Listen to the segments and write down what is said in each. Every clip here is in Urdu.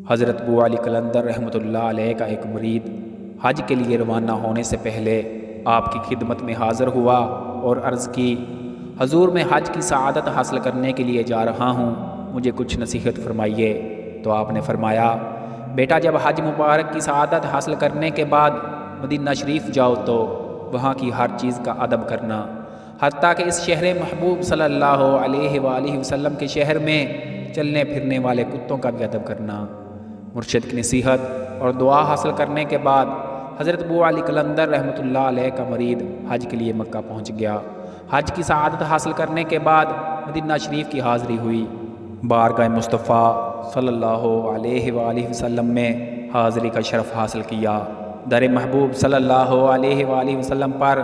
حضرت ابو علی قلندر رحمۃ اللہ علیہ کا ایک مرید حج کے لیے روانہ ہونے سے پہلے آپ کی خدمت میں حاضر ہوا اور عرض کی، حضور میں حج کی سعادت حاصل کرنے کے لیے جا رہا ہوں، مجھے کچھ نصیحت فرمائیے۔ تو آپ نے فرمایا، بیٹا جب حج مبارک کی سعادت حاصل کرنے کے بعد مدینہ شریف جاؤ تو وہاں کی ہر چیز کا ادب کرنا، حتیٰ کہ اس شہر محبوب صلی اللہ علیہ وآلہ وسلم کے شہر میں چلنے پھرنے والے کتوں کا بھی ادب کرنا۔ مرشد کی نصیحت اور دعا حاصل کرنے کے بعد حضرت ابو علی قلندر رحمۃ اللہ علیہ کا مرید حج کے لیے مکہ پہنچ گیا۔ حج کی سعادت حاصل کرنے کے بعد مدینہ شریف کی حاضری ہوئی۔ بارگاہ مصطفیٰ صلی اللہ علیہ وآلہ وسلم میں حاضری کا شرف حاصل کیا۔ در محبوب صلی اللہ علیہ وآلہ وسلم پر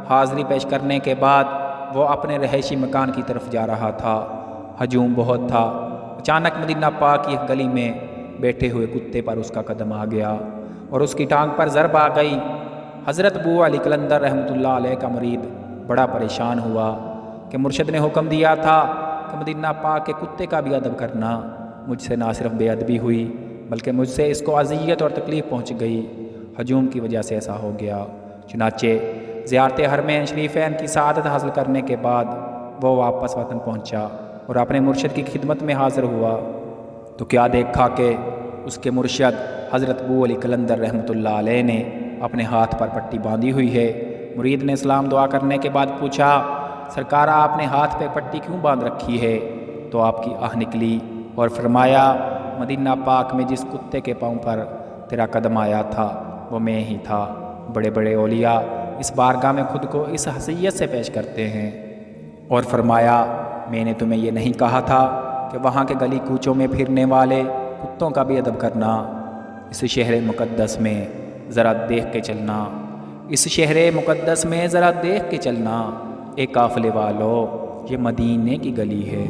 حاضری پیش کرنے کے بعد وہ اپنے رہائشی مکان کی طرف جا رہا تھا۔ ہجوم بہت تھا۔ اچانک مدینہ پاک کی ایک گلی میں بیٹھے ہوئے کتے پر اس کا قدم آ گیا اور اس کی ٹانگ پر ضرب آ گئی۔ حضرت ابو علی قلندر رحمۃ اللہ علیہ کا مرید بڑا پریشان ہوا کہ مرشد نے حکم دیا تھا کہ مدینہ پاک کے کتے کا بھی ادب کرنا۔ مجھ سے نہ صرف بے ادبی ہوئی بلکہ مجھ سے اس کو اذیت اور تکلیف پہنچ گئی۔ ہجوم کی وجہ سے ایسا ہو گیا۔ چنانچہ زیارت حرمین شریفین کی سعادت حاصل کرنے کے بعد وہ واپس وطن پہنچا اور اپنے مرشد کی خدمت میں حاضر ہوا تو کیا دیکھا کہ اس کے مرشد حضرت ابو علی قلندر رحمۃ اللہ علیہ نے اپنے ہاتھ پر پٹی باندھی ہوئی ہے۔ مرید نے اسلام دعا کرنے کے بعد پوچھا، سرکار آپ نے ہاتھ پہ پٹی کیوں باندھ رکھی ہے؟ تو آپ کی آہ نکلی اور فرمایا، مدینہ پاک میں جس کتے کے پاؤں پر تیرا قدم آیا تھا وہ میں ہی تھا۔ بڑے بڑے اولیاء اس بارگاہ میں خود کو اس حیثیت سے پیش کرتے ہیں۔ اور فرمایا، میں نے تمہیں یہ نہیں کہا تھا کہ وہاں کے گلی کوچوں میں پھرنے والے کتوں کا بھی ادب کرنا؟ اس شہر مقدس میں ذرا دیکھ کے چلنا، اس شہر مقدس میں ذرا دیکھ کے چلنا، اے قافلے والو، یہ مدینے کی گلی ہے۔